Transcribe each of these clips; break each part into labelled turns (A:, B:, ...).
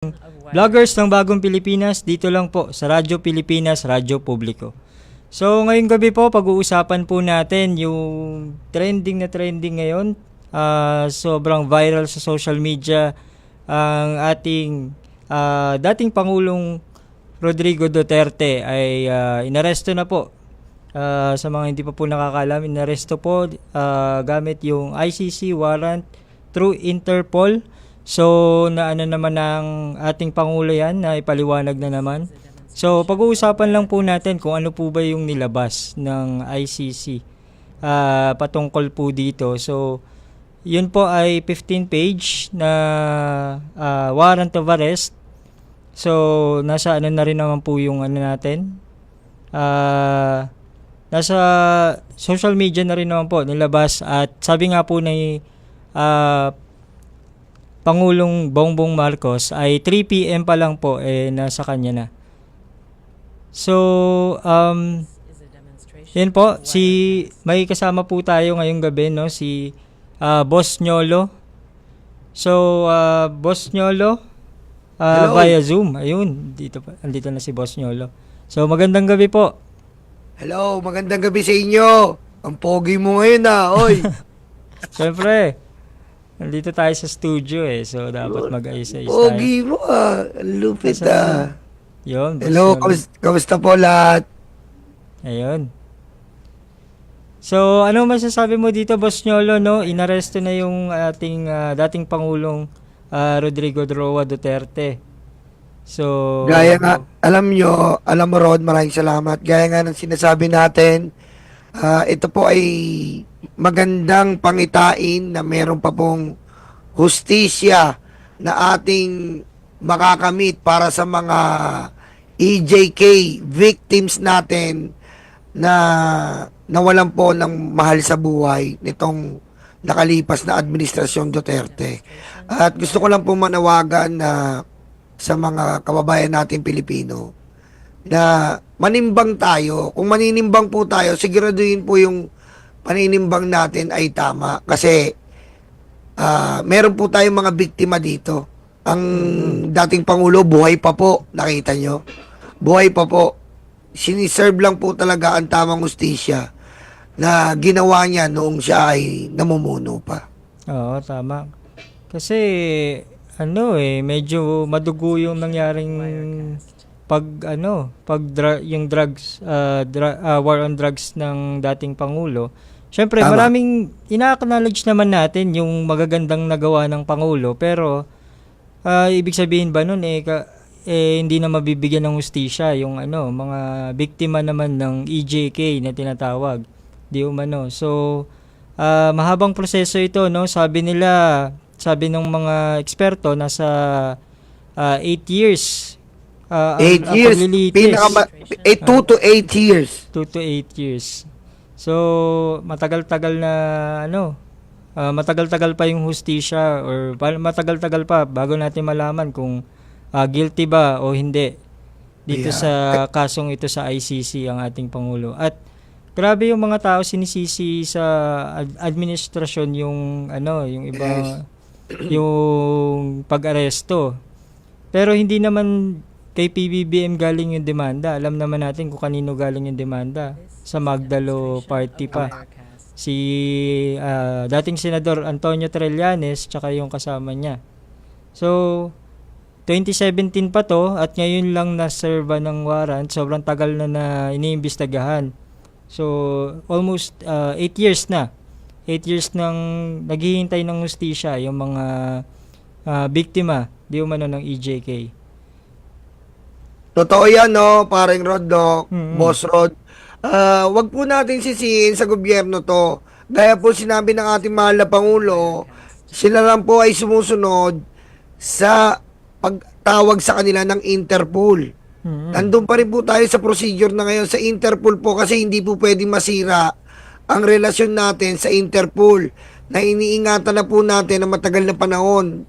A: Vloggers ng Bagong Pilipinas, dito lang po sa Radyo Pilipinas, Radyo Publiko. So ngayong gabi po, pag-uusapan po natin yung trending na trending ngayon. Sobrang viral sa social media ang ating dating Pangulong Rodrigo Duterte ay inaresto na po. Sa mga hindi pa po nakakaalam, inaresto po gamit yung ICC warrant through Interpol. So, naano naman ng ating Pangulo yan, na ipaliwanag na naman. So, pag-uusapan lang po natin kung ano po ba yung nilabas ng ICC patungkol po dito. So, yun po ay 15 page na warrant of arrest. So, nasa ano na rin naman po yung ano natin. Nasa social media na rin naman po nilabas at sabi nga po ni Pangulong Bongbong Marcos ay 3 PM pa lang po nasa kanya na. So, yun po, may kasama po tayo ngayong gabi, no, si Boss Nyolo. So, Boss Nyolo, via Zoom, ayun, andito na si Boss Nyolo. So, magandang gabi po.
B: Hello, magandang gabi sa inyo. Ang pogi mo ngayon oy.
A: Siyempre, nandito tayo sa studio so dapat mag-ayos-ayos tayo.
B: Pogi mo ang lupit
A: Yun,
B: Hello, kamusta po lahat?
A: Ayun. So, ano masasabi mo dito, Boss Nyolo, no? Inaresto na yung ating dating Pangulong Rodrigo Roa Duterte. So,
B: Gaya nga, alam mo Rod, maraming salamat. Gaya nga ng sinasabi natin, ito po ay magandang pangitain na meron pa pong hustisya na ating makakamit para sa mga EJK victims natin na nawalan po ng mahal sa buhay nitong nakalipas na administrasyon Duterte. At gusto ko lang po manawagan na sa mga kababayan natin Pilipino na manimbang tayo. Kung maninimbang po tayo, siguraduhin po yung paninimbang natin ay tama. Kasi meron po tayong mga biktima dito. Ang dating Pangulo, buhay pa po. Nakita nyo? Buhay pa po. Siniserve lang po talaga ang tamang hustisya na ginawa niya noong siya ay namumuno pa.
A: Oo, tama. Kasi, medyo madugo yung nangyaring yung drugs, war on drugs ng dating Pangulo. Siyempre,
B: Tama.
A: maraming ina-acknowledge naman natin yung magagandang nagawa ng Pangulo, pero ibig sabihin ba nun hindi na mabibigyan ng hustisya yung mga biktima naman ng EJK na tinatawag. Di umano. So, mahabang proseso ito, no? Sabi ng mga eksperto nasa 8 years.
B: 8 years. 2 to 8 years.
A: 2 to 8 years. So, matagal-tagal na matagal-tagal pa yung hustisya or matagal-tagal pa bago natin malaman kung guilty ba o hindi dito sa kasong ito sa ICC ang ating Pangulo. At grabe yung mga tao sinisisi sa administrasyon yung iba yung pag-aresto. Pero hindi naman kay PBBM galing yung demanda. Alam naman natin kung kanino galing yung demanda. Sa Magdalo Party pa. Si dating Senador Antonio Trillanes tsaka yung kasama niya. So, 2017 pa to at ngayon lang na-serve ng warrant. Sobrang tagal na iniimbestagahan. So, almost 8 years na. 8 years nang naghihintay ng hustisya yung mga biktima di umano ng EJK.
B: Totoo yan, no? Paring Rod, no? Boss Rod. Wag po natin sisihin sa gobyerno to. Gaya po sinabi ng ating mahal na Pangulo, sila lang po ay sumusunod sa pagtawag sa kanila ng Interpol. Nandun pa rin po tayo sa procedure na ngayon sa Interpol po kasi hindi po pwedeng masira ang relasyon natin sa Interpol na iniingatan na po natin na matagal na panahon.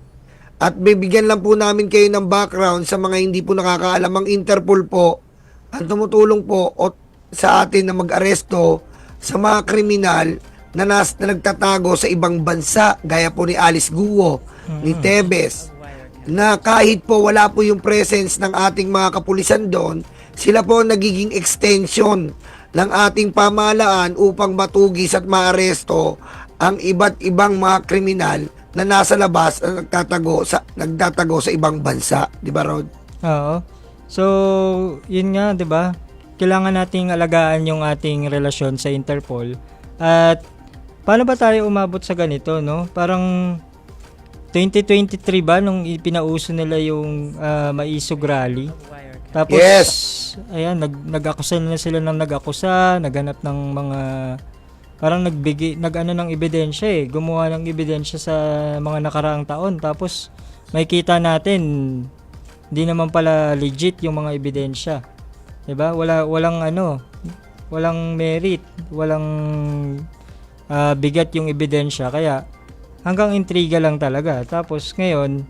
B: At bibigyan lang po namin kayo ng background sa mga hindi po nakakaalam. Ang Interpol po ang tumutulong po sa atin na mag-aresto sa mga kriminal na nagtatago sa ibang bansa gaya po ni Alice Guo, ni Tebes, na kahit po wala po yung presence ng ating mga kapulisan doon, sila po ang nagiging extension ng ating pamahalaan upang matugis at maaresto ang iba't ibang mga kriminal na nasa labas at nagtatago sa ibang bansa. Di ba, Rod?
A: Oo. So, yun nga, 'di ba? Kailangan nating alagaan yung ating relasyon sa Interpol. At paano ba tayo umabot sa ganito, no? Parang 2023 ba nung ipinauso nila yung Maisog Rally? Tapos
B: Yes.
A: ayan, nag-akusa na sila ng nag-akusa, naghanap ng mga parang nag-ano ng ebidensya gumawa ng ebidensya sa mga nakaraang taon. Tapos makikita natin hindi naman pala legit yung mga ebidensya. 'Di ba? Walang merit, walang bigat yung ebidensya, kaya hanggang intriga lang talaga. Tapos ngayon,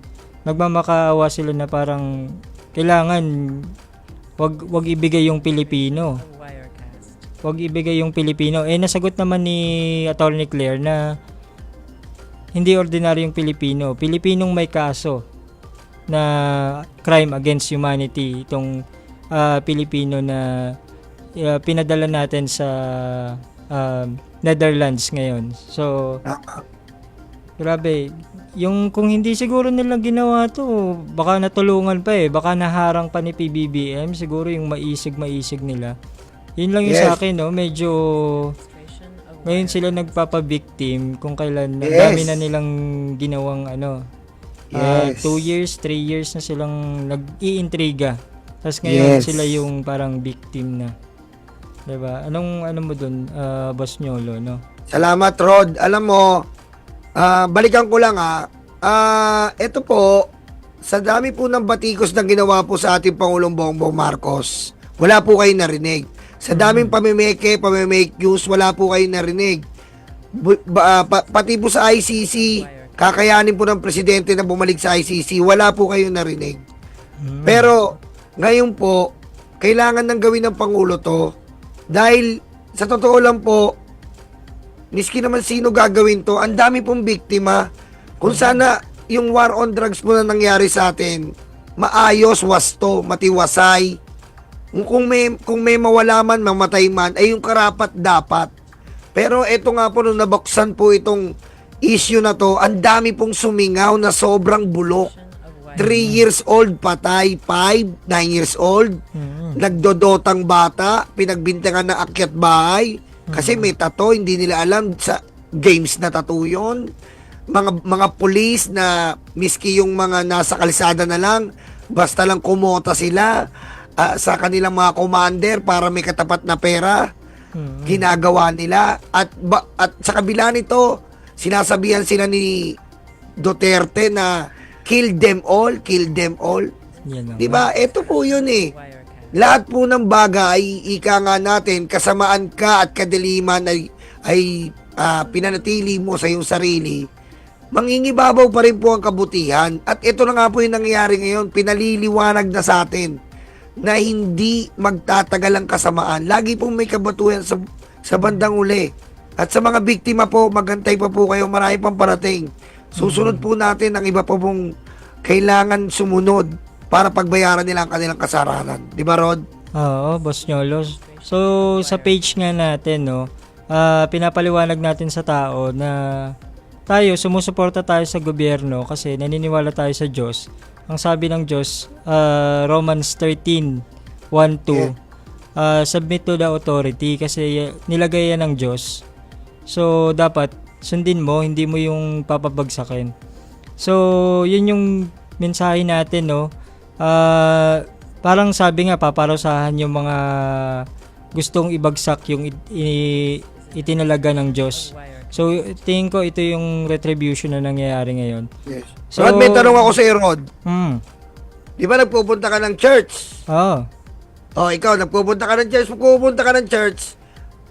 A: nagmamakaawa sila na parang kailangan wag ibigay yung Pilipino. Wag ibigay yung Pilipino. Nasagot naman ni Attorney Claire na hindi ordinaryong Pilipino. Pilipinong may kaso na crime against humanity itong Pilipino na pinadala natin sa Netherlands ngayon. So, grabe. Yung kung hindi siguro nila ginawa to, baka natulungan pa baka naharang pa ni PBBM, siguro yung maisig nila. Yun lang yung
B: Yes.
A: sa akin, no? Medyo ngayon sila nagpapa-victim kung kailan
B: Yes.
A: dami na nilang ginawang
B: Yes.
A: 2 years, 3 years na silang nag-iintriga. Tapos ngayon
B: Yes.
A: sila yung parang victim na. 'Di ba? Ano mo dun, Boss Nyolo, no?
B: Salamat, Rod. Alam mo, balikan ko lang ito po, sa dami po ng batikos na ginawa po sa ating Pangulong Bongbong Marcos, wala po kayo narinig. Sa daming pamimeke news, wala po kayo narinig. Pati po sa ICC, kakayanin po ng presidente na bumalik sa ICC, wala po kayo narinig. Pero, ngayon po, kailangan nang gawin ng Pangulo to, dahil, sa totoo lang po, miski naman sino gagawin to, ang dami pong biktima. Kung sana yung war on drugs po na nangyari sa atin, maayos, wasto, matiwasay. Kung may mawala man, mamatay man, ay yung karapat dapat. Pero eto nga po, nung nabuksan po itong issue na to, ang dami pong sumingaw na sobrang bulok. 3 years old patay, 5, 9 years old, nagdodotang bata, pinagbintangan ng akyat bahay, kasi may tattoo, hindi nila alam sa games na tattoo yun. Mga police na miski yung mga nasa kalsada na lang, basta lang kumota sila sa kanilang mga commander para may katapat na pera, ginagawa nila. At sa kabila nito, sinasabihan sila ni Duterte na kill them all.
A: Yan lang.
B: Diba? Ito po yun Lahat po ng bagay, ika nga natin, kasamaan ka at kadiliman ay pinanatili mo sa iyong sarili, mangingibabaw pa rin po ang kabutihan. At ito na nga po yung nangyayari ngayon, pinaliliwanag na sa atin na hindi magtatagal ang kasamaan. Lagi pong may kabatuhan sa bandang uli. At sa mga biktima po, magantay pa po kayo, marami pang parating. Susunod po natin ang iba pa pong kailangan sumunod para pagbayaran nila ang kanilang kasalanan. Di ba, Rod?
A: Oo, Boss Nyolo. So, sa page nga natin, no, pinapaliwanag natin sa tao na tayo, sumusuporta tayo sa gobyerno kasi naniniwala tayo sa Diyos. Ang sabi ng Diyos, Romans 13:1-2, submit to the authority kasi nilagay yan ng Diyos. So, dapat sundin mo, hindi mo yung papabagsakin. So, yun yung mensahe natin, no. Parang sabi nga, paparusahan yung mga gustong ibagsak yung itinalaga ng Diyos. So, tingin ko ito yung retribution na nangyayari ngayon.
B: Yes.
A: So,
B: Rod, may tanong ako sa iyo, Rod. Di ba nagpupunta ka ng church?
A: Oo.
B: Ikaw, nagpupunta ka ng church,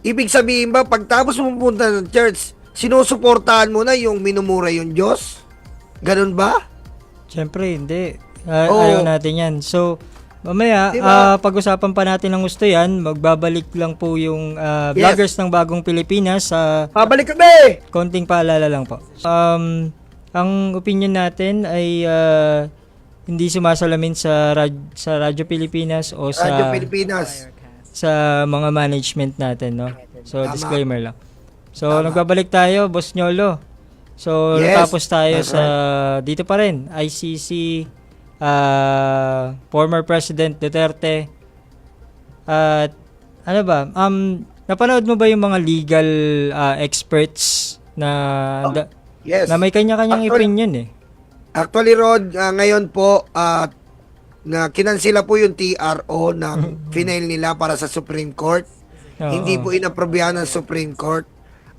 B: ibig sabihin ba, pagtapos mo pupunta ng church, sinusuportahan mo na yung minumura yung Diyos? Ganun ba?
A: Siyempre, hindi. Ayaw natin yan. So, mamaya,
B: Diba?
A: pag-usapan pa natin ng gusto yan. Magbabalik lang po yung vloggers ng Bagong Pilipinas.
B: Pabalik kami!
A: Konting paalala lang po. Ang opinion natin ay hindi sumasalamin sa Radyo Pilipinas o
B: Radyo
A: sa
B: Pilipinas.
A: sa mga management natin, no? So,
B: Tama.
A: disclaimer lang. So,
B: Tama.
A: nagbabalik tayo, Boss Nyolo. So,
B: Yes,
A: natapos tayo
B: that's
A: sa dito pa rin, ICC, former President Duterte. At ano ba? Napanood mo ba yung mga legal experts na
B: Yes.
A: na may kanya-kanyang
B: Actually-
A: opinion eh?
B: Actually, Rod, ngayon po, na kinansila po yung TRO ng final nila para sa Supreme Court.
A: Oo.
B: Hindi po inaprobahan ng Supreme Court.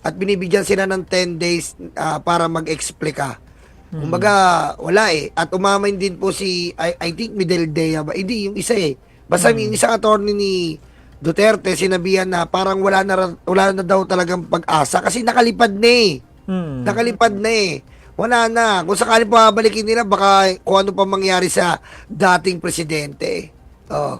B: At binibigyan sila ng 10 days para mag-explica. Kumbaga, wala eh. At umamin din po si, I think Mideldea ba? Hindi, yung isa eh. Basta yung isang attorney ni Duterte, sinabihan na parang wala na daw talagang pag-asa kasi nakalipad na eh.
A: Hmm.
B: Nakalipad na eh. Wala na. Kung sakali pa babalikin nila, baka kung ano pa mangyari sa dating presidente. Oh.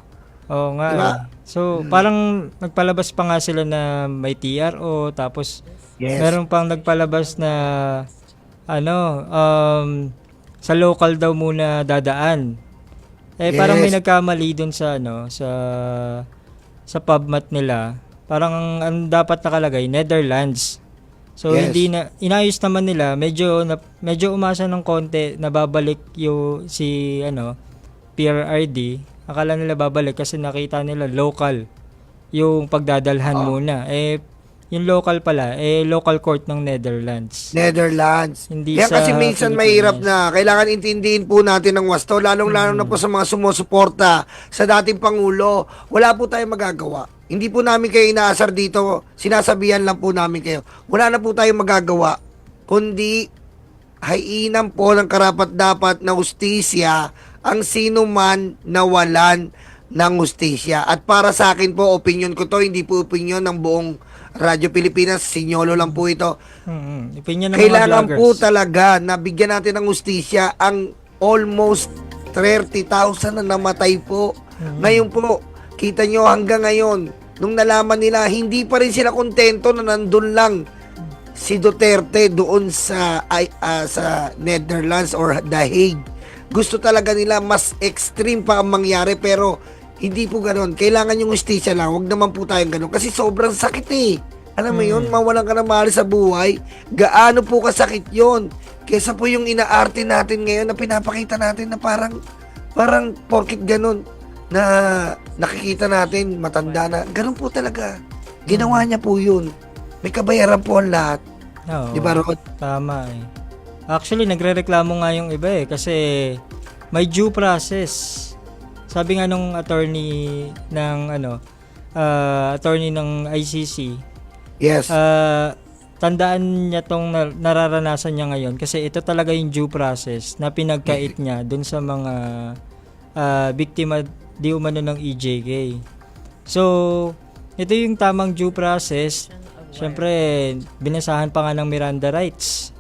A: Oo nga
B: Diba?
A: eh. So, parang nagpalabas pa nga sila na may TRO, tapos
B: Yes.
A: meron pang nagpalabas na ano, sa local daw muna dadaan. Eh parang may
B: Yes.
A: nagkamali dun sa ano, sa PubMat nila. Parang ang dapat nakalagay Netherlands. So
B: Yes.
A: hindi na inayos naman nila, medyo umasa ng konti na babalik si PRRD. Akala nila babalik kasi nakita nila local yung pagdadalhan muna. Eh yung local pala, local court ng Netherlands.
B: Netherlands.
A: Hindi
B: Kaya
A: sa
B: kasi minsan
A: Pilipinas.
B: mahirap na. Kailangan intindihin po natin ang wasto, lalong-lalo na po sa mga sumusuporta sa dating Pangulo. Wala po tayong magagawa. Hindi po namin kayo inaasar dito. Sinasabihan lang po namin kayo. Wala na po tayong magagawa. Kundi, hainan po ng karapat-dapat na hustisya ang sino man nawalan ng hustisya. At para sa akin po, opinion ko to, hindi po opinion ng buong Radyo Pilipinas, Sinyolo lang po ito.
A: Opinion ng mga
B: Kailangan
A: vloggers.
B: po talaga na bigyan natin ng hustisya ang almost 30,000 na namatay po. Ngayon po, kita nyo hanggang ngayon, nung nalaman nila, hindi pa rin sila kontento na nandun lang si Duterte doon sa Netherlands or The Hague. Gusto talaga nila mas extreme pa ang mangyari, pero hindi po ganoon. Kailangan yung hustisya lang. Huwag naman po tayong ganoon. Kasi sobrang sakit eh. Alam mo yun, mawalan ka ng mahal sa buhay. Gaano po kasakit yun. Kesa po yung inaarte natin ngayon na pinapakita natin na parang porkit ganoon na nakikita natin matanda na. Ganoon po talaga. Ginawa niya po yun. May kabayaran po ang lahat.
A: Oo,
B: Di ba, Rod?
A: tama eh. Actually, nagrereklamo nga yung iba eh kasi may due process. Sabi nga nung attorney ng ICC,
B: Yes.
A: tandaan niya tong nararanasan niya ngayon kasi ito talaga yung due process na pinagkait niya dun sa mga biktima di umano ng EJK. So, ito yung tamang due process. Siyempre, binasahan pa nga ng Miranda rights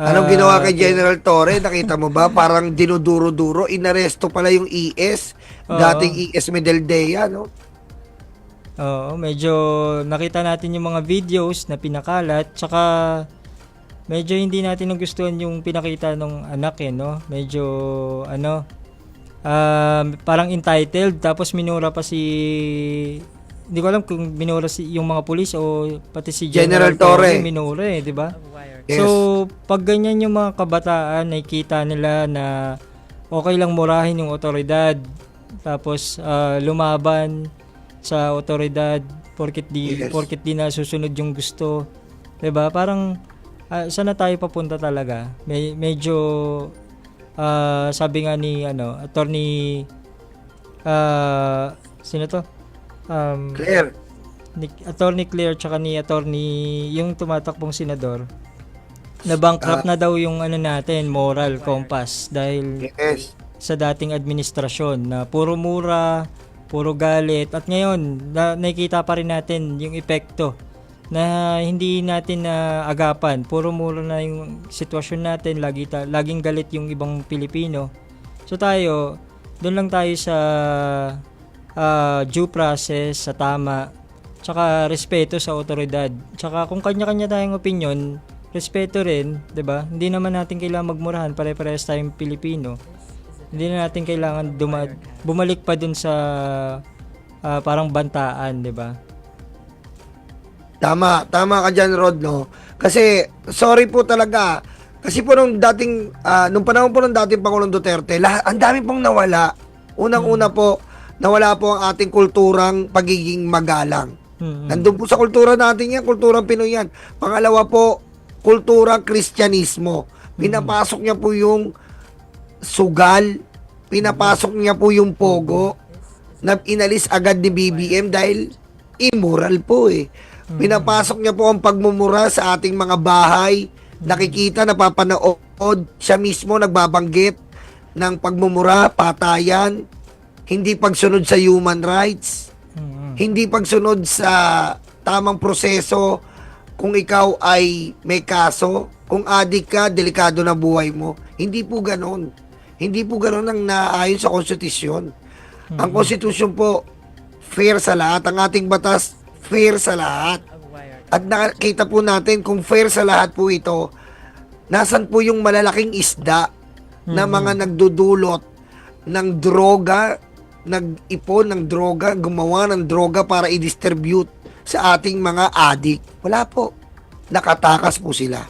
B: Anong ginawa kay General Torre? Nakita mo ba? Parang dinuduro-duro. Inaresto pala yung ES. Dating ES Medeldea, no?
A: Oo, medyo nakita natin yung mga videos na pinakalat. Tsaka, medyo hindi natin nagustuhan yung pinakita ng anak no? Medyo, parang entitled. Tapos minura pa hindi ko alam kung minura yung mga pulis o pati si General Torre minura di ba?
B: Yes.
A: So, pag ganyan yung mga kabataan, nakikita nila na okay lang murahin yung otoridad, tapos lumaban sa otoridad porket di na susunod yung gusto. 'Di ba? Parang saan na tayo papunta talaga? Medyo sabi nga ni attorney sino to?
B: Claire.
A: Attorney Claire tsaka ni attorney yung tumatakbong senador na bankrupt na daw yung natin, moral compass dahil
B: Yes.
A: sa dating administrasyon na puro mura, puro galit at ngayon nakikita pa rin natin yung epekto na hindi natin na agapan. Puro mura na yung sitwasyon natin, laging galit yung ibang Pilipino. So tayo, doon lang tayo sa due process, sa tama, tsaka respeto sa otoridad. Tsaka kung kanya-kanya tayong opinion, respeto rin, 'di ba? Hindi naman natin kailangan magmurahan, pare-parehas tayong Pilipino. Hindi na natin kailangan bumalik pa dun sa parang bantaan, 'di ba?
B: Tama, tama ka dyan, Rod, no? Kasi, sorry po talaga. Kasi po nung panahon po ng dating Pangulong Duterte, ang dami pong nawala. Unang-una po, nawala po ang ating kulturang pagiging magalang. Nandun po sa kultura natin yan, kulturang Pinoy yan. Pangalawa po, kulturang Kristyanismo. Pinapasok niya po yung sugal, pinapasok niya po yung pogo, na inalis agad ni BBM dahil immoral po eh. Pinapasok niya po ang pagmumura sa ating mga bahay. Nakikita, napapanood, siya mismo nagbabanggit ng pagmumura, patayan, hindi pagsunod sa human rights, hindi pagsunod sa tamang proseso. Kung ikaw ay may kaso, kung adik ka, delikado na buhay mo. Hindi po ganon. Hindi po ganon ang naayon sa konstitusyon. Ang konstitusyon po, fair sa lahat. Ang ating batas, fair sa lahat. At nakita po natin kung fair sa lahat po ito, nasan po yung malalaking isda na mga nagdudulot ng droga, nag-ipon ng droga, gumawa ng droga para i-distribute sa ating mga adik. Wala po. Nakatakas po sila.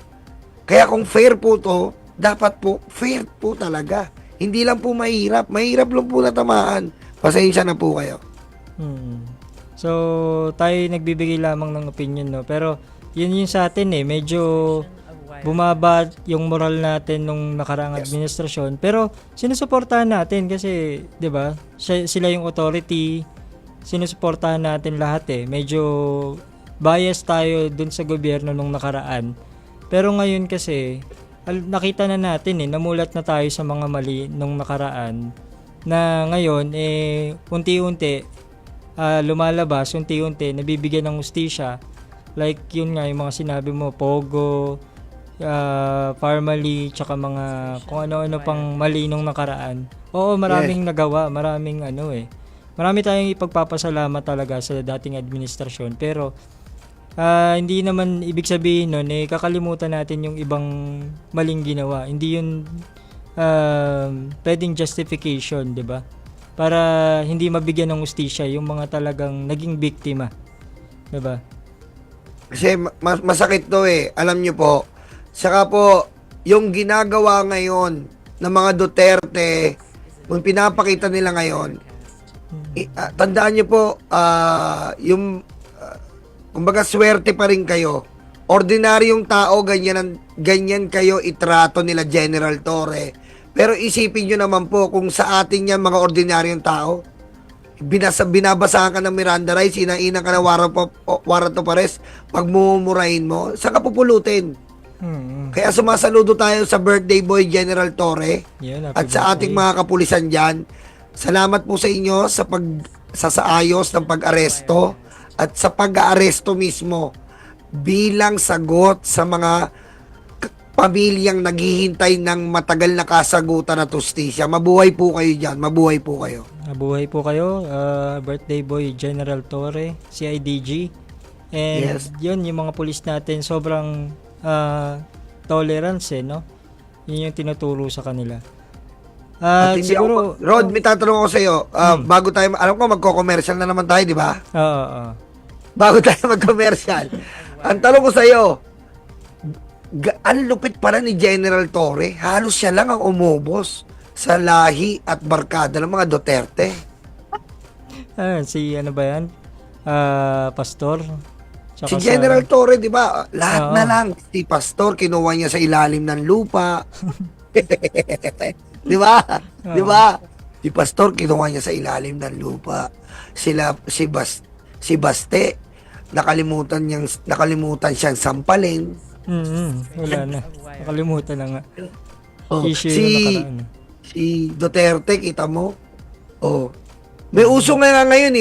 B: Kaya kung fair po to, dapat po fair po talaga. Hindi lang po mahirap. Mahirap lang po natamaan. Pasensya na po kayo.
A: So, tayo nagbibigay lamang ng opinion, no? Pero, yun sa atin eh. Medyo bumaba yung moral natin nung nakaraang administrasyon. Pero, sinusuportahan natin kasi, di ba, sila yung authority. Sinusuportahan natin lahat eh. Medyo bias tayo dun sa gobyerno nung nakaraan. Pero ngayon kasi, nakita na natin eh, namulat na tayo sa mga mali nung nakaraan. Na ngayon, unti-unti, lumalabas, unti-unti, nabibigyan ng hustisya. Like yun nga, yung mga sinabi mo, Pogo, Parmali, tsaka mga kung ano-ano pang mali nung nakaraan. Oo, maraming nagawa, marami tayong ipagpapasalamat talaga sa dating administrasyon. Pero, hindi naman ibig sabihin nun, kakalimutan natin yung ibang maling ginawa. Hindi yun pwedeng justification, di ba? Para hindi mabigyan ng hustisya yung mga talagang naging biktima. Diba?
B: Kasi masakit to eh. Alam nyo po. Saka po, yung ginagawa ngayon ng mga Duterte, kung pinapakita nila ngayon, tandaan nyo po, kumbaga swerte pa rin kayo. Ordinaryong tao, ganyan kayo itrato nila General Torre. Pero isipin nyo naman po kung sa atin yan mga ordinaryong tao, binabasahan ka ng Miranda rights, inainan ka ng warrant of arrest, pagmumurahin mo, saan ka pupulutin? Kaya sumasaludo tayo sa birthday boy General Torre at sa ating mga kapulisan dyan. Salamat po sa inyo sa saayos ng pag-aresto at sa pag-aaresto mismo bilang sagot sa mga pamilyang naghihintay ng matagal na kasagutan at hustisya. Mabuhay po kayo dyan. Mabuhay po kayo.
A: Mabuhay po kayo. Birthday boy General Torre, CIDG. And yun, yung mga pulis natin, sobrang tolerance no? Yun yung tinuturo sa kanila. Siguro,
B: Rod, may tatanong ako sa iyo. Bago tayo, alam ko magko-commercial na naman tayo, di ba?
A: Oo.
B: Bago tayo mag-commercial. Ang tanong ko sa iyo, ang lupit pala ni General Torre. Halos siya lang ang umubos sa lahi at barkada ng mga Duterte.
A: Si ano ba yan? Pastor?
B: Si General Torre, di ba? Lahat na lang. Si Pastor, kinuha niya sa ilalim ng lupa. Di ba? Di ba? Si Pastor, kinuha niya sa ilalim ng lupa. Si Baste, nakalimutan siyang sampalin.
A: Wala na. Nakalimutan na nga.
B: Si Duterte, kita mo? May uso nga ngayon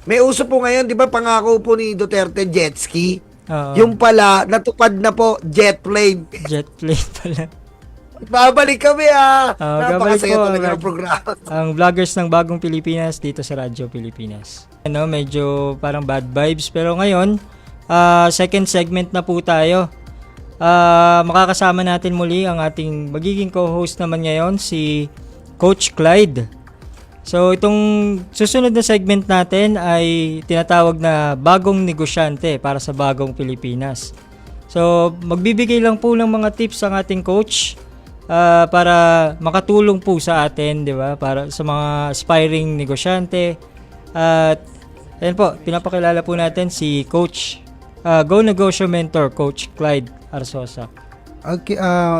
B: may uso po ngayon, di ba, pangako po ni Duterte, jet ski. Yung pala, natupad na po, jet plane.
A: Jet plane pala.
B: Babalik kami napakasaya
A: po,
B: talaga ng programa.
A: Ang vloggers ng Bagong Pilipinas dito sa Radyo Pilipinas. Medyo parang bad vibes. Pero ngayon, second segment na po tayo. makakasama natin muli ang ating magiging co-host naman ngayon, si Coach Clyde. So, itong susunod na segment natin ay tinatawag na bagong negosyante para sa bagong Pilipinas. So, magbibigay lang po ng mga tips ang ating coach para makatulong po sa atin, di ba? Para sa mga aspiring negosyante. At ayan po, pinapakilala po natin si Coach Go Negosyo Mentor, Coach Clyde Arsosa.
C: Okay,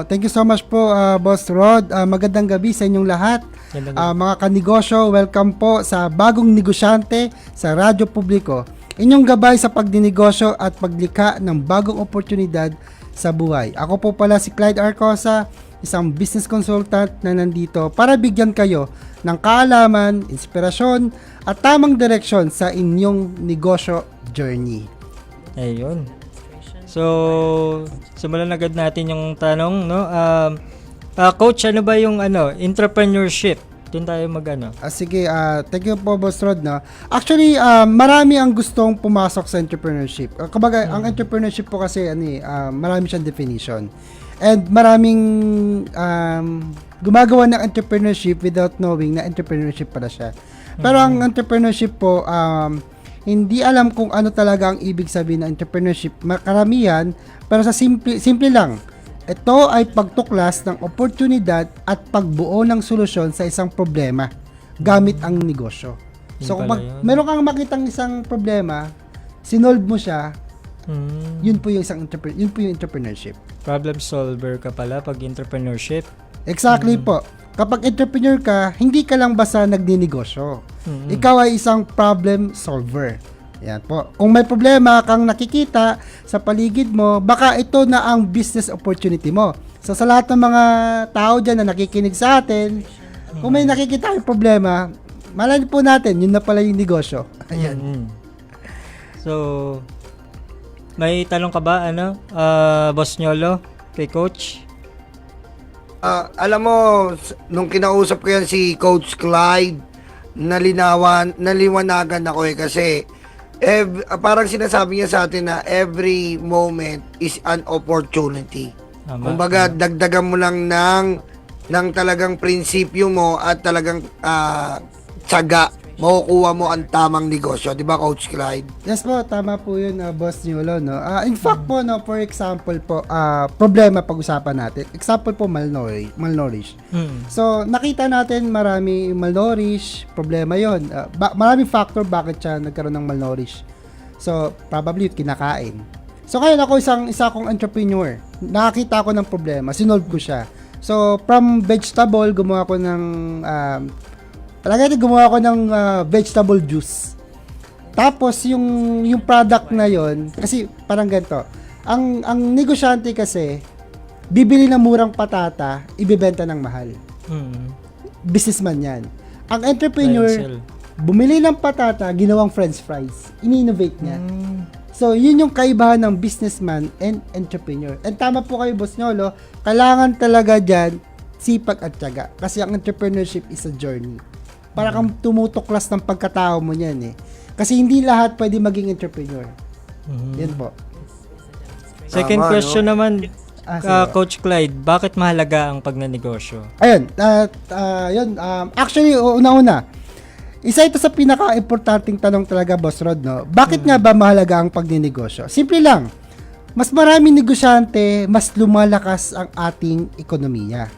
C: thank you so much po, Boss Rod. Magandang gabi sa inyong lahat. Mga kanegosyo, welcome po sa bagong negosyante sa Radyo Publiko. Inyong gabay sa pagdinegosyo at paglikha ng bagong oportunidad sa buhay. Ako po pala si Clyde Arcosa, isang business consultant na nandito para bigyan kayo ng kaalaman, inspirasyon at tamang direksyon sa inyong negosyo journey.
A: Ayun. So, simulan agad natin yung tanong, no? Coach, ano ba yung entrepreneurship? Doon tayo
C: Sige, thank you po, Boss Rod. No? Actually, marami ang gustong pumasok sa entrepreneurship. Kumbaga, ang entrepreneurship po kasi, marami siyang definition. And maraming gumagawa ng entrepreneurship without knowing na entrepreneurship pala siya. Pero ang entrepreneurship po, hindi alam kung ano talaga ang ibig sabihin ng entrepreneurship. Karamihan, pero sa simple lang. Ito ay pagtuklas ng oportunidad at pagbuo ng solusyon sa isang problema gamit ang negosyo. So kung meron kang makitang isang problema, sinolve mo siya, yun po yung entrepreneurship.
A: Problem solver ka pala pag entrepreneurship.
C: Exactly po. Kapag entrepreneur ka, hindi ka lang basta nagninegosyo. Ikaw ay isang problem solver. Yan po. Kung may problema kang nakikita sa paligid mo, baka ito na ang business opportunity mo. So sa lahat ng mga tao dyan na nakikinig sa atin, kung may nakikita yung problema, malay po natin, yun na pala yung negosyo. Ayan.
A: So, may tanong ka ba, Boss Nyolo, kay Coach?
B: Alam mo, nung kinausap ko yan si Coach Clyde, naliwanagan ako kasi parang sinasabi niya sa atin na every moment is an opportunity. Kumbaga, dagdagan mo lang ng talagang prinsipyo mo at talagang tiyaga, makukuha mo ang tamang negosyo. Di ba, Coach Clyde?
C: Yes po, tama po yun, Boss Niolo. No? In fact po, no, for example po, problema pag-usapan natin. Example po, malnourished. So, nakita natin marami malnourished, problema yon. Maraming factor bakit siya nagkaroon ng malnourished. So, probably kinakain. So, ngayon ako isa akong entrepreneur. Nakakita ko ng problema, sinolve ko siya. So, from vegetable, gumawa ko ng vegetable juice. Tapos yung product na yon, kasi parang ganito. Ang negosyante kasi bibili ng murang patata, ibebenta ng mahal. Businessman 'yan. Ang entrepreneur bumili ng patata, ginawang french fries. Ini-innovate niya. So, yun yung kaibahan ng businessman and entrepreneur. And tama po kayo, Boss Nyolo, kailangan talaga dyan sipag at tiyaga. Kasi ang entrepreneurship is a journey. Para kang tumutuklas ng pagkatao mo niyan eh. Kasi hindi lahat pwede maging entrepreneur. Yan po.
A: Second question naman, Coach Clyde, bakit mahalaga ang pagnanegosyo?
C: Ayun, actually, una-una, isa ito sa pinaka-importanting tanong talaga, Boss Rod, no? Bakit nga ba mahalaga ang pagninegosyo? Simple lang, mas maraming negosyante, mas lumalakas ang ating ekonomiya.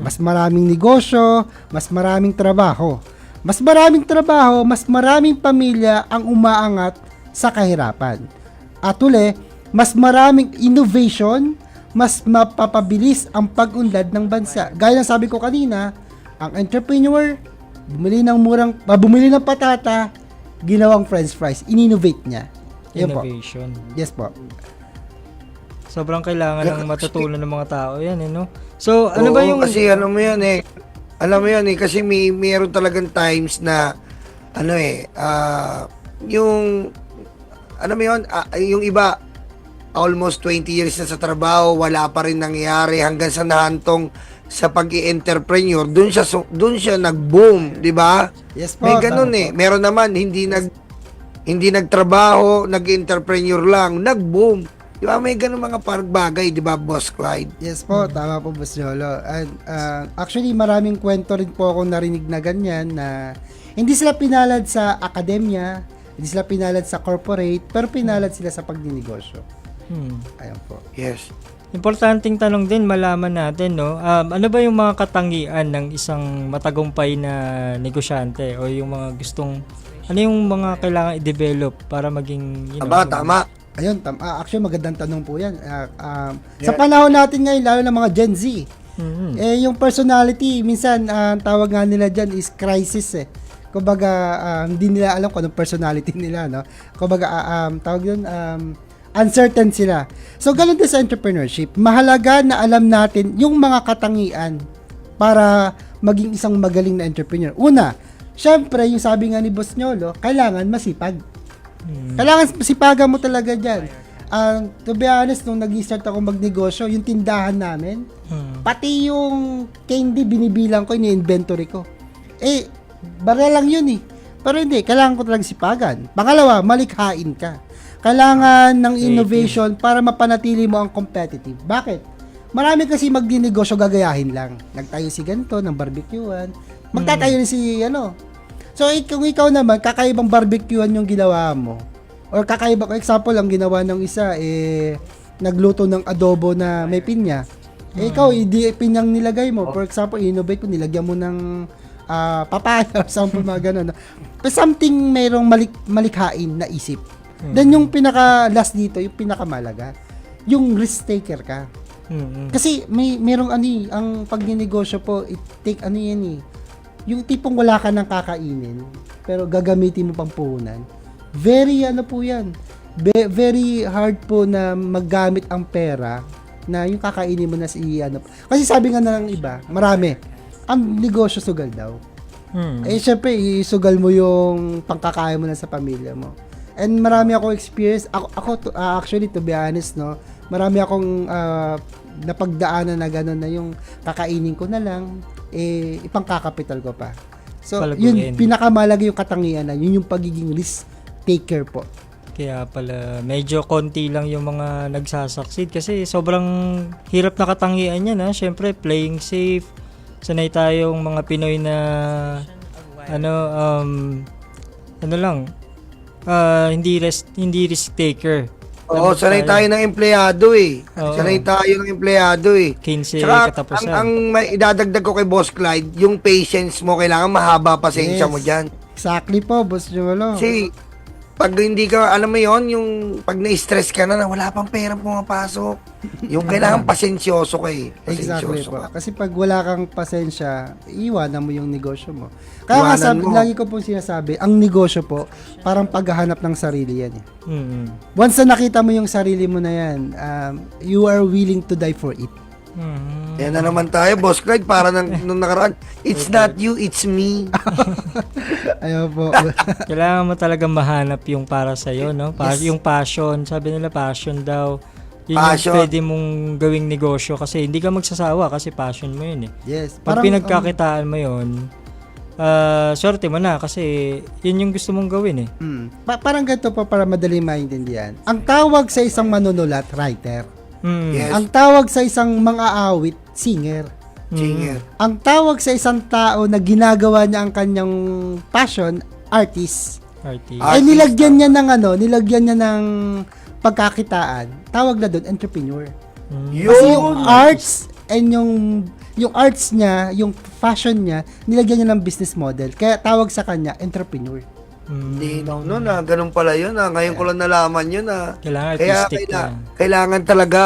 C: Mas maraming negosyo, mas maraming trabaho. Mas maraming trabaho, mas maraming pamilya ang umaangat sa kahirapan. At uli, mas maraming innovation, mas mapapabilis ang pag-unlad ng bansa. Gaya ng sabi ko kanina, ang entrepreneur, bumili ng patata, ginawang french fries, in-innovate niya.
A: Innovation.
C: Yes po.
A: Sobrang kailangan ng matutunan ng mga tao yan, no? So, ano ba yung...
B: Kasi alam mo yan kasi mayroon talagang times na yung yung iba almost 20 years na sa trabaho, wala pa rin nangyayari hanggang sa nahantong sa pag-i-entrepreneur, doon siya nag-boom, di ba?
C: Yes po.
B: May ganun Meron naman hindi nagtrabaho, nag-entrepreneur lang, nag-boom. Di ba may ganun mga parang bagay, di ba, Boss Clyde?
C: Yes po, tama po, Boss Jolo. And, actually, maraming kwento rin po akong narinig na ganyan na hindi sila pinalad sa akademya, hindi sila pinalad sa corporate, pero pinalad sila sa pagdinegosyo. Ayun po.
B: Yes.
A: Importanteng tanong din malaman natin, no? Ano ba yung mga katangian ng isang matagumpay na negosyante o yung mga gustong ano yung mga kailangan i-develop para maging
B: Tama.
C: Ayun, actually magandang tanong po 'yan. Sa panahon natin ngayon, lalo na mga Gen Z, yung personality, minsan tawag nga nila diyan is crisis eh. Kumbaga hindi nila alam kung anong personality nila, no? Kumbaga tawag yun uncertain sila. So ganun din sa entrepreneurship. Mahalaga na alam natin yung mga katangian para maging isang magaling na entrepreneur. Una, syempre, yung sabi nga ni Boss Nyolo, kailangan masipag. Kailangan sipagan mo talaga dyan. To be honest, nung nag-start ako magnegosyo, yung tindahan namin, pati yung candy binibilang ko, ini-inventory ko. Barya lang yun eh. Pero hindi, kailangan ko talagang sipagan. Pangalawa, malikhain ka. Kailangan ng innovation para mapanatili mo ang competitive. Bakit? Marami kasi magdinegosyo gagayahin lang. Nagtayo si ganito, ng barbecuean. Magtatayo rin si So, kung ikaw naman, kakaibang barbecuean yung ginawa mo, or kakaibang, example lang ginawa ng isa, nagluto ng adobo na may pinya, ikaw, pinyang nilagay mo. For example, innovate ko, nilagyan mo ng papaya, or something mga ganun. But something mayroong malikhain na isip. Then, yung pinaka-last dito, yung pinakamalaga, yung risk taker ka. Kasi, mayroong ang pagninegosyo po, yung tipong wala ka nang kakainin, pero gagamitin mo pang puhunan. Very po yan. Very hard po na maggamit ang pera na yung kakainin mo na Kasi sabi nga na ng iba, marami, ang negosyo sugal daw. Syempre, isugal mo yung pangkakain mo na sa pamilya mo. And marami akong experience. Actually, to be honest, no, marami akong napagdaanan na gano'n na yung kakainin ko na lang, ipangkakapital ko pa. So, yun, pinakamalaga yung katangian na, yun yung pagiging risk taker po.
A: Kaya pala, medyo konti lang yung mga nagsasucceed kasi sobrang hirap na katangian yan, ha? Siyempre, playing safe. Sanay tayong mga Pinoy na hindi risk taker.
B: Oo, sanay tayo ng empleyado eh. Sanay tayo ng empleyado eh.
A: 15
B: Tsaka,
A: katapusan.
B: ang may idadagdag ko kay Boss Clyde, yung patience mo, kailangan mahaba pasensya mo dyan.
C: Exactly po, Boss Jolo.
B: Kasi, pag hindi ka, alam mo yon, yung pag na-stress ka na wala pang pera pumapasok, yung kailangan pasensyoso ka eh.
C: Exactly
B: Pasensyoso
C: po.
B: ka.
C: Kasi pag wala kang pasensya, iwanan mo yung negosyo mo. Kaya nga lagi ko pong sinasabi, ang negosyo po, parang paghahanap ng sarili yan eh. Once na nakita mo yung sarili mo na yan, you are willing to die for it.
B: Yan na naman tayo, Boss Clyde, para nung nakaraan, it's not you, it's me.
C: Ayun po.
A: Kailangan mo talagang mahanap yung para sa'yo, no?
C: Yes.
A: Yung passion. Sabi nila, passion daw. Yun
B: Passion.
A: yung pwede mong gawing negosyo kasi hindi ka magsasawa kasi passion mo yun eh.
C: Yes.
A: Pag pinagkakitaan mo yun, swerte mo na kasi yun yung gusto mong gawin eh.
C: Parang ganito po para madali maintindihan. Ang tawag sa isang manunulat, writer.
B: Yes.
C: Ang tawag sa isang mang-aawit, singer.
B: Singer.
C: Ang tawag sa isang tao na ginagawa niya ang kanyang passion, artist.
A: Artist.
C: Ay nilagyan niya ng pagkakitaan. Tawag na doon entrepreneur. Kasi yung arts and yung arts niya, yung fashion niya, nilagyan niya ng business model. Kaya tawag sa kanya entrepreneur.
B: Hindi, no, ganun pala yun. Ngayon ko lang nalaman yun.
A: Kailangan
B: Kaya
A: artistic na.
B: kailangan talaga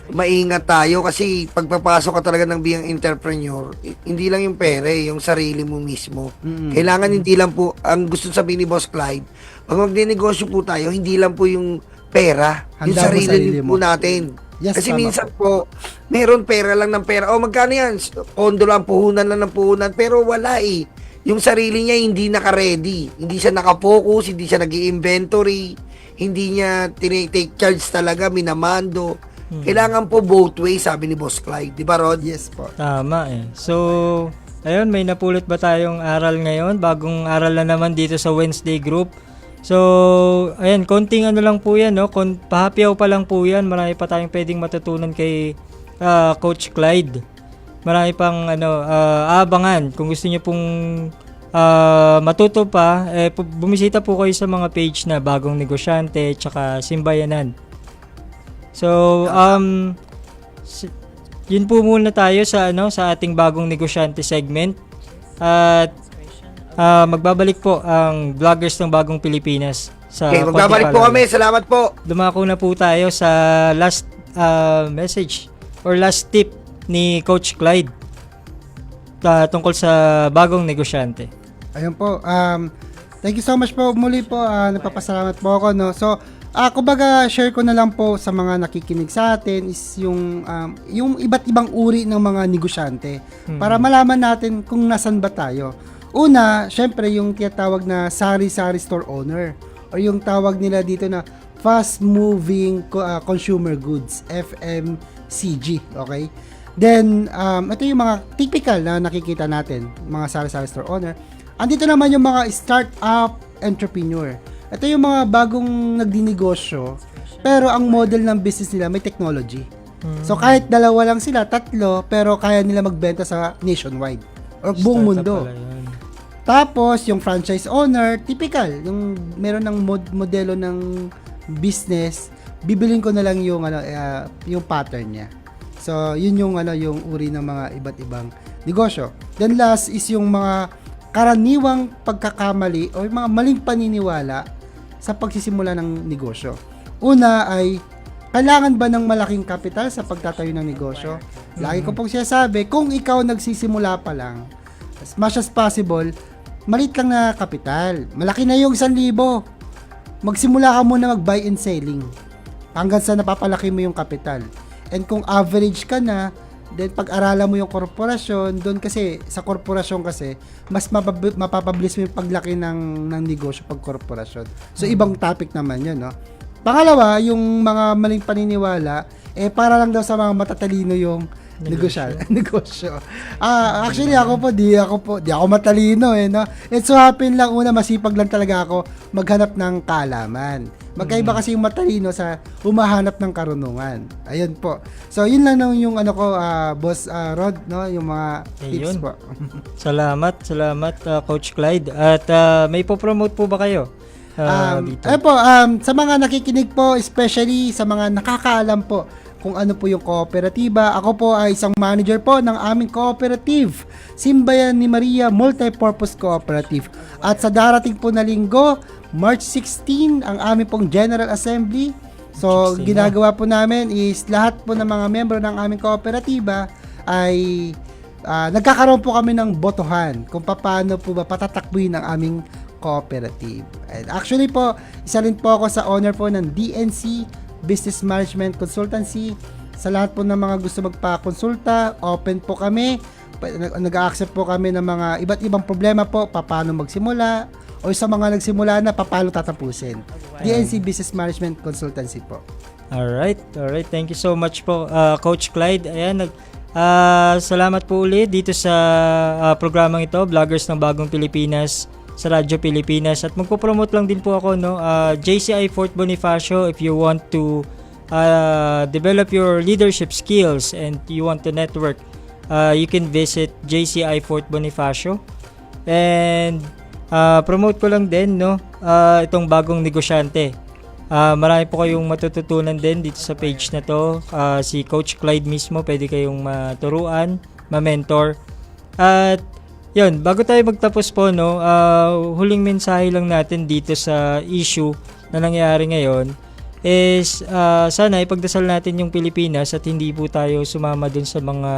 B: maingat tayo kasi pagpapasok ka talaga ng biyang entrepreneur, hindi lang yung pera, yung sarili mo mismo. Kailangan hindi lang po, ang gusto sabihin ni Boss Clyde, pag magninegosyo po tayo, hindi lang po yung pera, yung
C: Handa mo
B: sarili
C: sarili
B: po
C: mo.
B: natin.
C: Yes,
B: Kasi
C: tama
B: minsan po, meron pera lang ng pera. Magkano yan? Kondo lang, puhunan lang ng puhunan. Pero wala eh. Yung sarili niya hindi naka-ready. Hindi siya naka-focus, hindi siya nag-i-inventory, hindi niya take charge talaga, minamando. Kailangan po both ways, sabi ni Boss Clyde. Di ba, Rod?
C: Yes po.
A: Tama eh. So, ayun, may napulot ba tayong aral ngayon? Bagong aral na naman dito sa Wednesday Group. So, ayan, konting ano lang po yan, no? Pahapyaw pa lang po yan. Marami pa tayong pwedeng matutunan kay Coach Clyde. Marami pang aabangan. Kung gusto niyo pong matuto pa, bumisita po kayo sa mga page na Bagong Negosyante tsaka Simbayanan. So, yun po muna tayo sa sa ating Bagong Negosyante segment. At magbabalik po ang vloggers ng Bagong Pilipinas sa
B: Okay, magbabalik po kami. Salamat po.
A: Dumako na po tayo sa last message or last tip ni Coach Clyde tungkol sa Bagong Negosyante.
C: Ayun po. Thank you so much po. Muli po, nagpapasalamat po ako, no. So, kumbaga share ko na lang po sa mga nakikinig sa atin is yung iba't ibang uri ng mga negosyante para malaman natin kung nasan ba tayo. Una, syempre yung tinatawag na sari-sari store owner or yung tawag nila dito na fast moving consumer goods, FMCG, okay? Then ito yung mga typical na nakikita natin, mga sari-sari store owner. Andito naman yung mga startup entrepreneur. Ito yung mga bagong nagdinegosyo pero ang model ng business nila may technology. So kahit dalawa lang sila, tatlo, pero kaya nila magbenta sa nationwide or buong mundo. Tapos, yung franchise owner, typical, yung meron ng modelo ng business, bibilin ko na lang yung yung pattern niya. So, yun yung yung uri ng mga iba't ibang negosyo. Then last is yung mga karaniwang pagkakamali o yung mga maling paniniwala sa pagsisimula ng negosyo. Una ay kailangan ba ng malaking kapital sa pagtatayo ng negosyo? Lagi ko pong sinasabi, kung ikaw nagsisimula pa lang, as much as possible, maliit lang na kapital. Malaki na yung 1,000. Magsimula ka muna mag-buy and selling hanggang sa napapalaki mo yung kapital. And kung average ka na, then pag-aralan mo yung korporasyon, doon kasi, sa korporasyon kasi, mas mapapabilis mo yung paglaki ng negosyo pag korporasyon. So, ibang topic naman yun, no? Pangalawa, yung mga maling paniniwala, para lang daw sa mga matatalino yung negosyo. Actually di ako matalino no. It so happen lang una masipag lang talaga ako maghanap ng kaalaman. Magkaiba kasi yung matalino sa humahanap ng karunungan. Ayun po. So yun lang yung Boss Rod, no, yung mga tips po.
A: Salamat Coach Clyde. At may po-promote po ba kayo? Dito.
C: Ayun po, sa mga nakikinig po, especially sa mga nakakaalam po kung ano po yung kooperatiba. Ako po ay isang manager po ng aming cooperative, Simbayan ni Maria Multipurpose Cooperative. At sa darating po na linggo, March 16, ang aming pong General Assembly. So, ginagawa po namin is lahat po ng mga membro ng aming kooperatiba ay nagkakaroon po kami ng botohan kung paano po ba patatakbuhin ang aming cooperative. And actually po, isa rin po ako sa owner po ng DNC Business Management Consultancy. Sa lahat po ng mga gusto magpa-konsulta, open po kami. Nag-a-accept po kami ng mga iba't ibang problema po, paano magsimula, o sa mga nagsimula na, paano tatapusin. DNC Business Management Consultancy po.
A: Alright. Thank you so much po, Coach Clyde. Ayan, salamat po ulit dito sa programang ito, Vloggers ng Bagong Pilipinas sa Radyo Pilipinas. At magpo-promote lang din po ako, no, JCI Fort Bonifacio. If you want to develop your leadership skills and you want to network, you can visit JCI Fort Bonifacio. And promote ko lang din, no, itong Bagong Negosyante. Marami po kayong matututunan din dito sa page na to. Si Coach Clyde mismo, pwede kayong maturuan, ma-mentor. At yun, bago tayo magtapos po, no, huling mensahe lang natin dito sa issue na nangyayari ngayon is sana ipagdasal natin yung Pilipinas at hindi po tayo sumama dun sa mga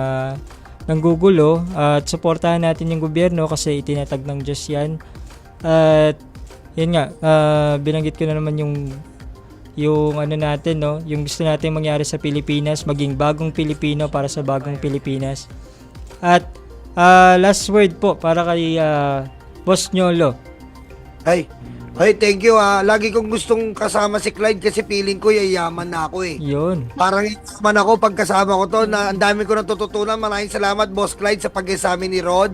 A: nanggugulo, at suportahan natin yung gobyerno kasi itinatag ng Diyos yan. At yun nga, binanggit ko na naman yung ano natin, no, yung gusto natin mangyari sa Pilipinas, maging bagong Pilipino para sa bagong Pilipinas. At last word po para kay Boss Nyolo.
B: Ay, thank you. Lagi kong gustong kasama si Clyde kasi feeling ko yayaman na ako eh.
A: Yun.
B: Parang yaman ako pag kasama ko to. Ang dami ko natututunan. Maraming salamat, Boss Clyde, sa pag-examine ni Rod.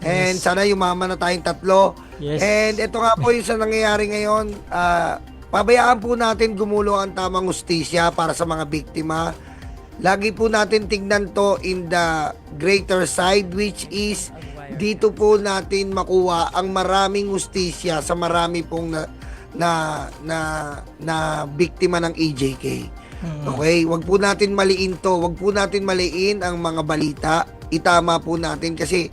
B: And sana yumaman na tayong tatlo.
A: Yes.
B: And ito nga po yung sa nangyayari ngayon. Pabayaan po natin gumulo ang tamang hustisya para sa mga biktima. Lagi po natin tignan to in the greater side, which is dito po natin makuha ang maraming hustisya sa marami pong na biktima ng EJK. Okay, wag po natin maliin to. Wag po natin maliin ang mga balita. Itama po natin kasi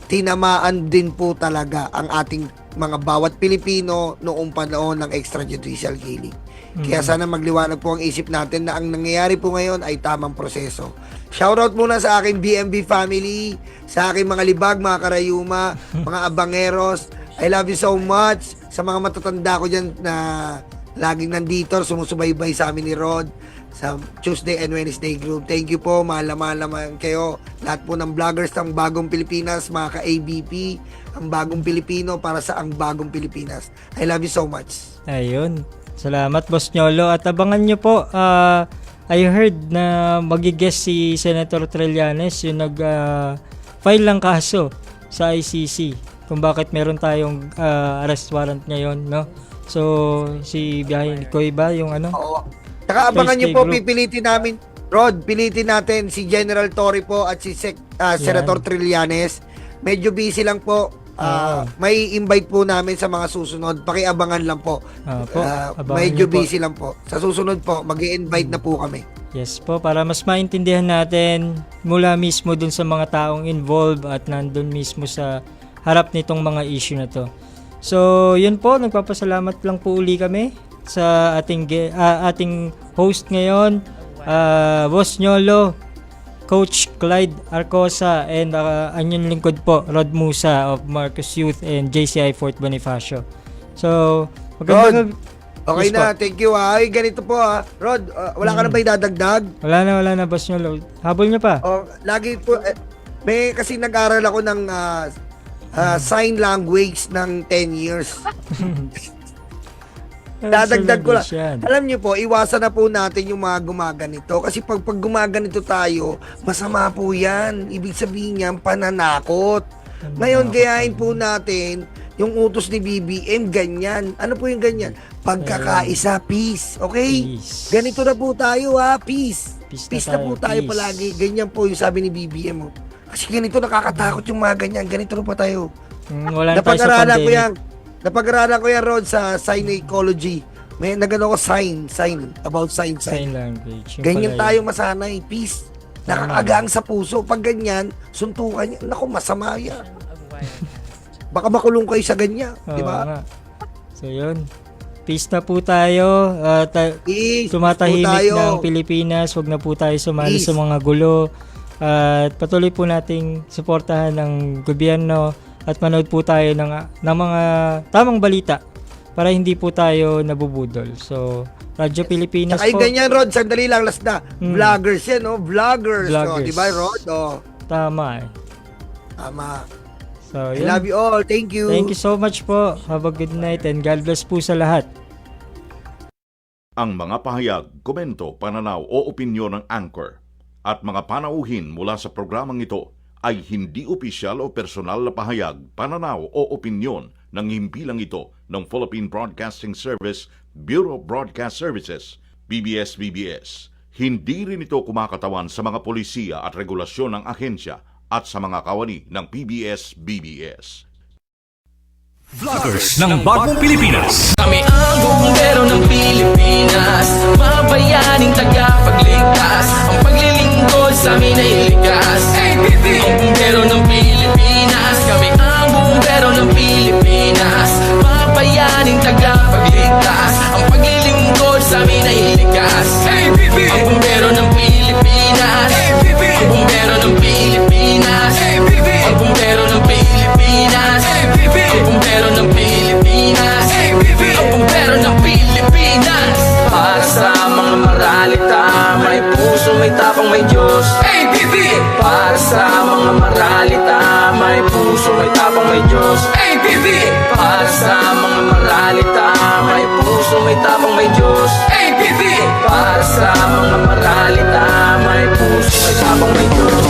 B: tinamaan din po talaga ang ating mga bawat Pilipino noong panahon ng extrajudicial killing. Kaya sana magliwanag po ang isip natin na ang nangyayari po ngayon ay tamang proseso. Shoutout muna sa aking BMB family, sa aking mga libag, mga karayuma, mga abangeros. I love you so much. Sa mga matatanda ko dyan na laging nandito, sumusubaybay sa amin ni Rod sa Tuesday and Wednesday group. Thank you po, mahal kayo. Lahat po ng vloggers ng Bagong Pilipinas, mga ka-ABP, ang Bagong Pilipino para sa ang Bagong Pilipinas. I love you so much.
A: Ayun. Salamat, Boss Nyolo. At abangan nyo po, I heard na magigest si Senator Trillanes yung nag-file ng kaso sa ICC kung bakit meron tayong arrest warrant ngayon, no? So, si Biyahe Koy ba yung ano?
B: Oo. Saka abangan nyo po,
A: Group.
B: pipilitin namin, Rod, pilitin natin si General Torre po at si Senator Trillanes. Medyo busy lang po. May invite po namin sa mga susunod. Pakiabangan lang po.
A: Abangan
B: Medyo
A: nyo po.
B: busy lang po. Sa susunod po, mag-i-invite na po kami.
A: Yes po, para mas maintindihan natin mula mismo dun sa mga taong involved at nandun mismo sa harap nitong mga issue na to. So, yun po, nagpapasalamat lang po uli kami sa ating host ngayon, Boss Nyolo, Coach Clyde Arcosa, and anyong lingkod po, Rod Musa of Marcos Youth and JCI Fort Bonifacio. So, magandang
B: Okay
A: Yes
B: na, thank you. Ay, ganito po Rod, wala ka na ba idadagdag?
A: Wala na, Boss Nyolo. Habol niya pa.
B: Lagi po, may kasi nag-aral ako ng sign language ng 10 years. Dadagdag ko lang. Alam niyo po, iwasan na po natin yung mga gumaganito. Kasi pag gumaganito tayo, masama po yan. Ibig sabihin niyan, pananakot. Ngayon, gayahin po natin yung utos ni BBM, ganyan. Ano po yung ganyan? Pagkakaisa, peace. Okay?
A: Peace.
B: Ganito na po tayo peace.
A: Peace
B: Na po tayo
A: peace.
B: palagi. Ganyan po yung sabi ni BBM. Kasi ganito nakakatakot yung mga ganyan. Ganito na po tayo.
A: Wala na tayo sa
B: Napag-aralan ko
A: pandemic.
B: yan. Napag-aralan ko yan, Rod, sa psychology. May nagano ko sign about sign.
A: Sign language. Yung
B: Ganyan
A: pala
B: tayo
A: yun.
B: masanay, peace. Nakakagang sa puso. Pag ganyan, suntukan niya. Naku, masama yan. Baka makulong kayo sa ganyan.
A: Oo
B: Di ba?
A: nga. So yun. Peace na po tayo.
B: Peace.
A: Tumatahimik
B: Po tayo.
A: ng Pilipinas. Huwag na po tayo sumali
B: Peace.
A: sa mga gulo. At patuloy po nating suportahan ng gobyerno at manood po tayo ng mga tamang balita para hindi po tayo nabubudol. So, Radyo Pilipinas
B: Ay,
A: po.
B: ganyan, Rod. Sandali lang, last na. Vloggers yan, no? Vloggers.
A: Vloggers.
B: Di ba, Rod?
A: Tama eh.
B: Tama.
A: So,
B: I
A: yun.
B: love you all. Thank you.
A: Thank you so much po. Have a good night and God bless po sa lahat.
D: Ang mga pahayag, komento, pananaw o opinyon ng Anchor at mga panauhin mula sa programang ito ay hindi opisyal o personal na pahayag, pananaw o opinyon ng himpilang ito ng Philippine Broadcasting Service, Bureau of Broadcast Services, PBS-BBS. Hindi rin ito kumakatawan sa mga polisiya at regulasyon ng ahensya at sa mga kawani ng PBS-BBS.
E: Vloggers ng Bagong Pilipinas.
F: Kami ang bumbero ng Pilipinas, mga bayaning tagapagligtas. Ang paglilingkod sa amin ay likas. Ang bumbero ng Pilipinas, kami ang bumbero ng Pilipinas, mga bayaning tagapagligtas. Ang paglilingkod sa amin ay likas. Ang bumbero ng Pilipinas, ang bumbero ng Pilipinas, ang bumbero ng Pilipinas, ang bumbero ng Pilipinas, ang bumbero ng Pilipinas. Para sa mga maralita, may puso, may tapang, may Diyos. Para sa mga maralita, may puso, may tapang, may Diyos. Para sa mga maralita, may puso, may tapang, may Diyos. Para sa mga maralita, may puso, may tapang, may Diyos.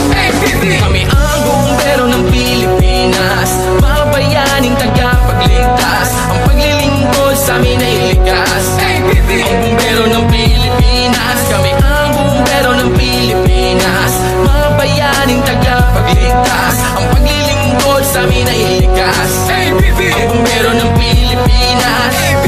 F: Kami ang bumbero ng Pilipinas, mga bayaning tagapagligtas. Ang bumbero ng Pilipinas.